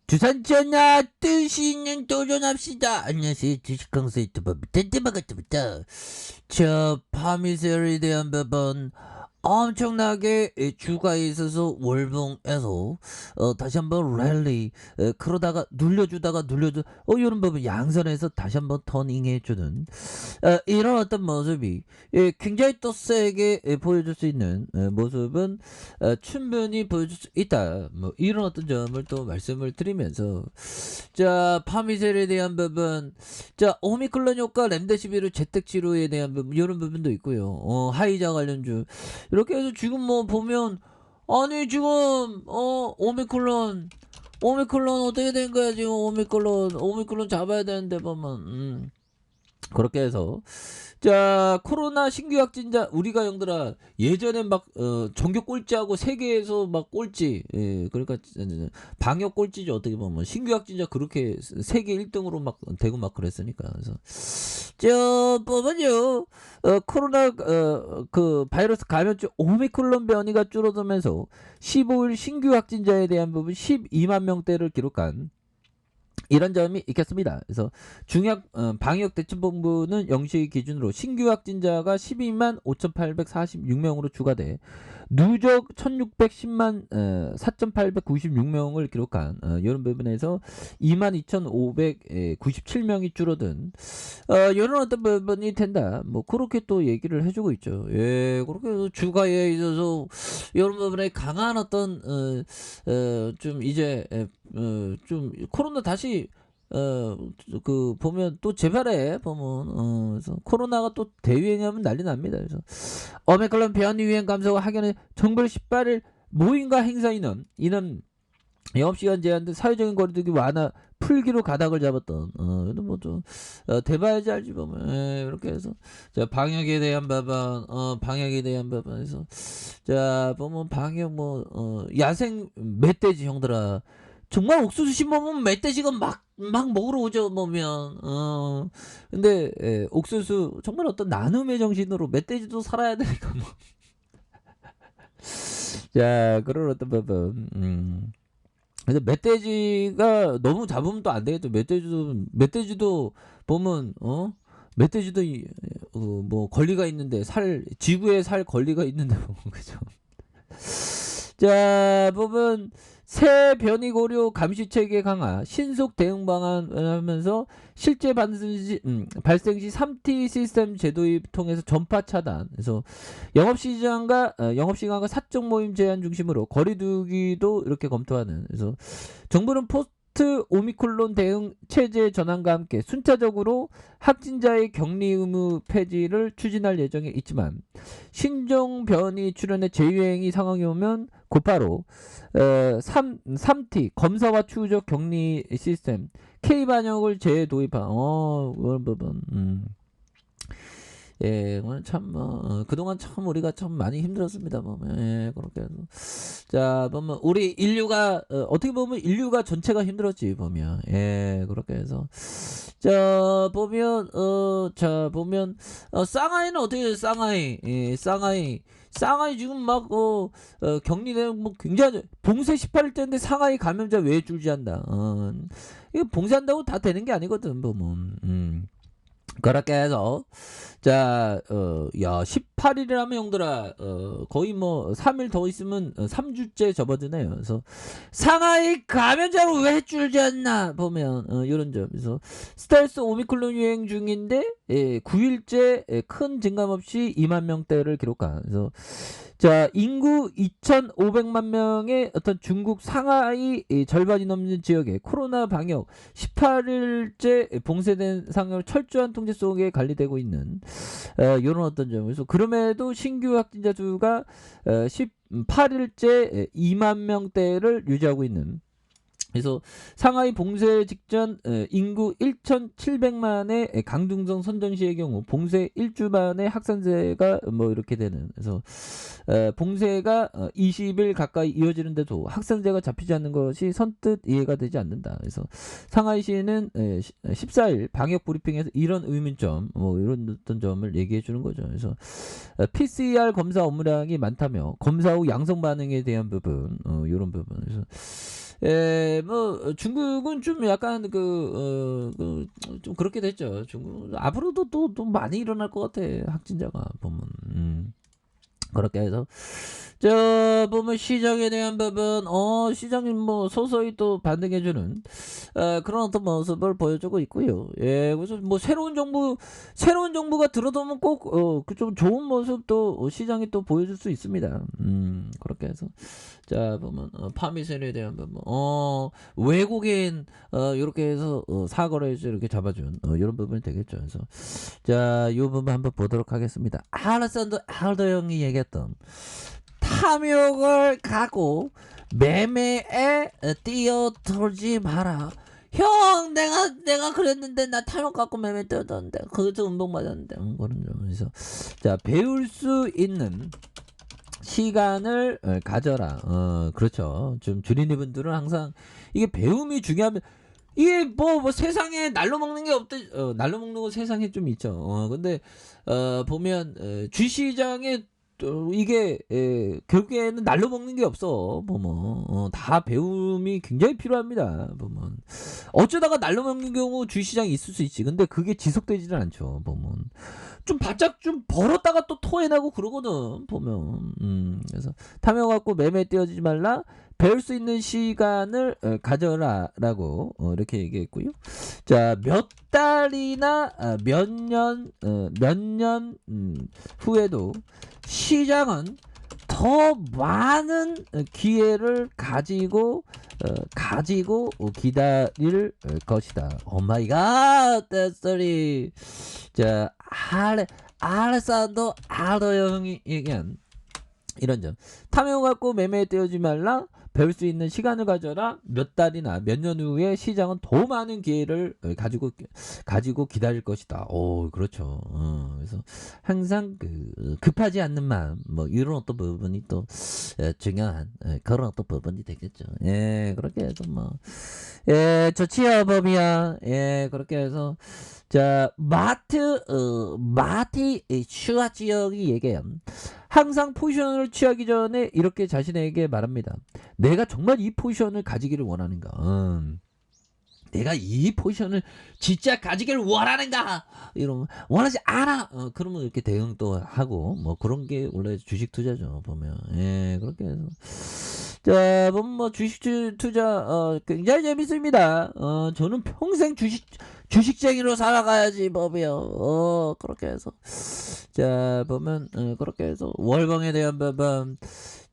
주산전화 뜻이 있는 도전합시다. 안녕하세요. 주식강사 유튜버 덴데마가트부터 저 파미셀에 대한 부분 엄청나게 주가에 있어서 월봉에서 다시 한번 랠리 그러다가 눌려주다가 이런 부분 양선에서 다시 한번 터닝해주는 이런 어떤 모습이 굉장히 또 세게 보여줄 수 있는 모습은 충분히 보여줄 수 있다. 뭐 이런 어떤 점을 또 말씀을 드리면서 자 파미셀에 대한 부분 자 오미클론 효과 렘데시비르 재택치료에 대한 부분 이런 부분도 있고요. 하이자 관련주 이렇게 해서 지금 뭐 보면 아니 지금 오미클론 어떻게 된 거야 지금 오미클론 잡아야 되는데 보면 그렇게 해서 자 코로나 신규 확진자 우리가 형들아 예전에 막 전교 꼴찌하고 세계에서 막 꼴찌 그러니까 방역 꼴찌죠 어떻게 보면 신규 확진자 그렇게 세계 1등으로 막 되고 막 그랬으니까 그래서 저 보면요 코로나 그 바이러스 감염증 오미크론 변이가 줄어들면서 15일 신규 확진자에 대한 부분 12만 명대를 기록한 이런 점이 있겠습니다. 그래서 중약 방역대책본부는 0시 기준으로 신규 확진자가 12만 5,846명으로 추가돼 누적 1,610만 4,896명을 기록한 이런 부분에서 22,597명이 줄어든 이런 어떤 부분이 된다. 뭐 그렇게 또 얘기를 해주고 있죠. 예, 그렇게 해서 주가에 있어서 이런 부분에 강한 어떤 좀 이제 좀 코로나 다시 그 보면 또 재발해 보면 그래서 코로나가 또 대유행하면 난리 납니다. 그래서 오미크론 변이 유행 감소가 확연히 정부 18일 모임과 행사 인원 영업시간 제한 등 사회적인 거리두기 완화 풀기로 가닥을 잡았던 그래도 뭐좀 대봐야지 알지 보면 이렇게 해서 자 방역에 대한 부분에서 자 보면 방역 뭐 야생 멧돼지 형들아 정말 옥수수 심어보면 멧돼지가 막 먹으러 오죠 보면 근데 옥수수 정말 어떤 나눔의 정신으로 멧돼지도 살아야 되니까 뭐 자 그런 어떤 부분 그래서 멧돼지가 너무 잡으면 또 안 되겠죠. 멧돼지도 보면 멧돼지도 뭐 권리가 있는데 지구에 살 권리가 있는데 보면 그죠. 자 보면 새 변이 고려 감시 체계 강화 신속 대응 방안 하면서 실제 발생 시 3T 시스템 제도입 통해서 전파 차단. 그래서 영업시간과 사적 모임 제한 중심으로 거리두기도 이렇게 검토하는. 그래서 정부는 포스트 오미크론 대응 체제 전환과 함께 순차적으로 확진자의 격리 의무 폐지를 추진할 예정에 있지만 신종 변이 출현의 재유행이 상황이 오면 곧바로 3T 검사와 추적 격리 시스템 K반영을 재도입한 그런 부분 예, 오늘 참, 그동안 참 우리가 참 많이 힘들었습니다. 예, 그렇게 해서. 자, 보면, 우리 인류가, 어떻게 보면 인류가 전체가 힘들었지, 보면. 예, 그렇게 해서. 자, 보면, 쌍하이는 어떻게 돼요, 쌍하이? 예, 쌍하이 지금 막, 격리되는, 뭐, 굉장히, 봉쇄 18일 때인데 상하이 감염자 왜 줄지 않나. 이거 봉쇄한다고 다 되는 게 아니거든, 보면. 그렇게 해서 자, 18일이라면 형들아, 거의 뭐 3일 더 있으면 3주째 접어드네요. 그래서 상하이 감염자로 왜 줄지 않나 보면 이런 점에서 스텔스 오미클론 유행 중인데 9일째 큰 증감 없이 2만 명대를 기록한. 그래서 자 인구 2,500만 명의 어떤 중국 상하이 절반이 넘는 지역에 코로나 방역 18일째 봉쇄된 상황을 철저한 통제 속에 관리되고 있는 이런 어떤 점에서 그럼에도 신규 확진자 수가 18일째 2만 명대를 유지하고 있는. 그래서 상하이 봉쇄 직전 인구 1,700만의 강등성 선전시의 경우 봉쇄 1주 만에 확산세가 뭐 이렇게 되는. 그래서 봉쇄가 20일 가까이 이어지는데도 확산세가 잡히지 않는 것이 선뜻 이해가 되지 않는다. 그래서 상하이시는 14일 방역 브리핑에서 이런 의문점 뭐 이런 어떤 점을 얘기해 주는 거죠. 그래서 PCR 검사 업무량이 많다며 검사 후 양성 반응에 대한 부분 이런 부분. 그래서 뭐 중국은 좀 약간 좀 그렇게 됐죠. 중국 앞으로도 또 많이 일어날 것 같아. 확진자가 보면. 그렇게 해서 보면 시장에 대한 부분 시장이 뭐 서서히 또 반등해주는 그런 어떤 모습을 보여주고 있고요. 예, 그래서 뭐 새로운 정부가 들어서면 꼭 그 좀 좋은 모습도 시장이 또 보여줄 수 있습니다. 그렇게 해서 자 보면 파미셀에 대한 부분 외국인 이렇게 해서 사거래 이렇게 잡아준 이런 부분이 되겠죠. 그래서 자, 이 부분 한번 보도록 하겠습니다. 알렉산더 알더 형이 얘기했던 탐욕을 가고 매매에 뛰어들지 마라. 형, 내가 그랬는데 나 탐욕 갖고 매매 뛰어들었는데 그것도 운동 맞았는데 그런 점에서 자 배울 수 있는 시간을 가져라. 그렇죠. 좀 주린이 분들은 항상 이게 배움이 중요하면 이게 뭐 세상에 날로 먹는 게 없대. 날로 먹는 거 세상에 좀 있죠. 근데 보면 주시장에 또 이게 결국에는 날로 먹는 게 없어. 보면 다 배움이 굉장히 필요합니다. 보면 어쩌다가 날로 먹는 경우 주시장이 있을 수 있지. 근데 그게 지속되지는 않죠. 보면 좀 바짝 좀 벌었다가 또 토해내고 그러거든. 보면 그래서 탐욕 갖고 매매에 뛰어들지 말라. 배울 수 있는 시간을 가져라라고 이렇게 얘기했고요. 자, 몇 달이나 몇 년 후에도 시장은 더 많은 기회를 가지고 기다릴 것이다. 오 마이 갓, 떼소리. 자, 알렉산더 알더 형이 얘기한 이런 점. 탐욕 갖고 매매에 뛰어지 말라. 배울 수 있는 시간을 가져라. 몇 달이나 몇 년 후에 시장은 더 많은 기회를 가지고 기다릴 것이다. 오, 그렇죠. 그래서 항상 급하지 않는 마음, 뭐 이런 어떤 부분이 또 중요한 그런 어떤 부분이 되겠죠. 예, 그렇게 해서 뭐, 예, 저 취업업이야. 예, 그렇게 해서 자 마티 슈아지역이 얘기해요. 항상 포지션을 취하기 전에 이렇게 자신에게 말합니다. 내가 정말 이 포지션을 가지기를 원하는가? 내가 이 포지션을 진짜 가지기를 원하는가? 이러면 원하지 않아. 그러면 이렇게 대응도 하고 뭐 그런 게 원래 주식 투자죠. 보면 예 그렇게 해서 자 보면 뭐 주식 투자 굉장히 재밌습니다. 저는 평생 주식쟁이로 살아가야지 법이요. 그렇게 해서 자 보면 그렇게 해서 월봉에 대한 부분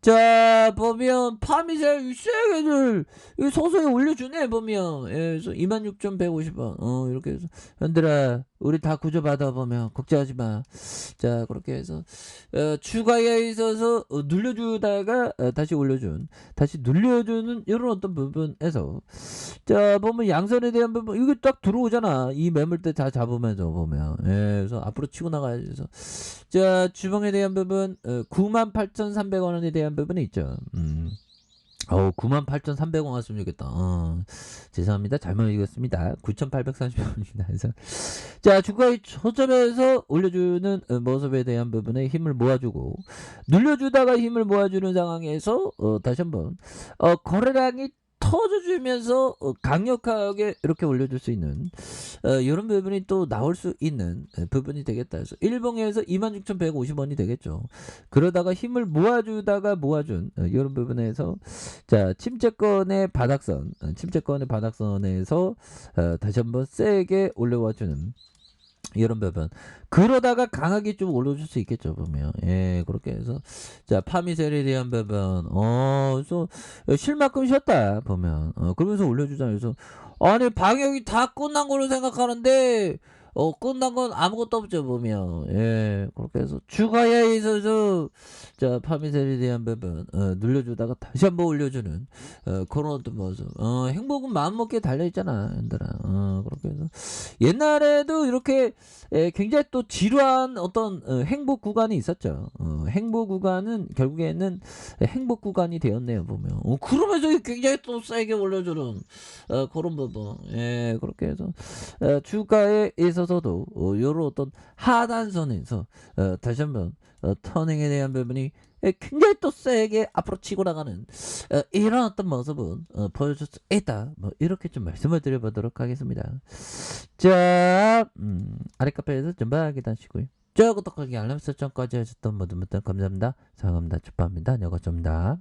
자 보면 파미셀 세게들 서서히 올려주네 보면 예, 그래서 26,150원 이렇게 해서 현들아 우리 다 구조받아 보면 걱정하지 마자 그렇게 해서 추가에 있어서 눌려주다가 다시 올려준 다시 눌려주는 이런 어떤 부분에서 자 보면 양선에 대한 부분 이거 딱 들어오잖아 이 매물대 다 잡으면서 보면 예, 그래서 앞으로 치고 나가야지 그래서 자 주봉에 대한 부분 98,300원에 대한 부분이 있죠. 98,300원 왔으면 좋겠다. 죄송합니다. 잘못 읽었습니다. 9,830원입니다. 그래서 자 주가의 초점에서 올려주는 모습에 대한 부분에 힘을 모아주고 눌려주다가 힘을 모아주는 상황에서 다시 한번 거래량이 터져주면서 강력하게 이렇게 올려줄 수 있는 이런 부분이 또 나올 수 있는 부분이 되겠다 해서 일봉에서 26,150원이 되겠죠. 그러다가 힘을 모아주다가 모아준 이런 부분에서 자 침체권의 바닥선에서 다시 한번 세게 올려와주는 이런 부분 그러다가 강하게 좀 올려줄 수 있겠죠 보면 예 그렇게 해서 자 파미셀에 대한 부분 그래서 쉴 만큼 쉬었다 보면 그러면서 올려주잖아요 그래서 아니 방역이 다 끝난 걸로 생각하는데 끝난 건 아무것도 없죠 보면 예 그렇게 해서 추가에 있어서 자 파미셀에 대한 부분 눌려주다가 다시 한번 올려주는 그런 어떤 모습 행복은 마음먹기에 달려있잖아 얘들아 그렇게 해서 옛날에도 이렇게 굉장히 또 지루한 어떤 행복 구간이 있었죠 행복 구간은 결국에는 행복 구간이 되었네요 보면 그러면서 굉장히 또 세게 올려주는 그런 부분 예 그렇게 해서 주가에 있어서도 요런 어떤 하단선에서 다시 한번 터닝에 대한 부분이 굉장히 또 세게 앞으로 치고 나가는 이런 어떤 모습은 보여줄 수 있다. 뭐 이렇게 좀 말씀을 드려보도록 하겠습니다. 자, 아랫카페에서 전방하게 다시고요. 저 구독하기 알람 설정까지 하셨던 모든 분들 감사합니다. 사랑합니다. 축하합니다. 여거점니다.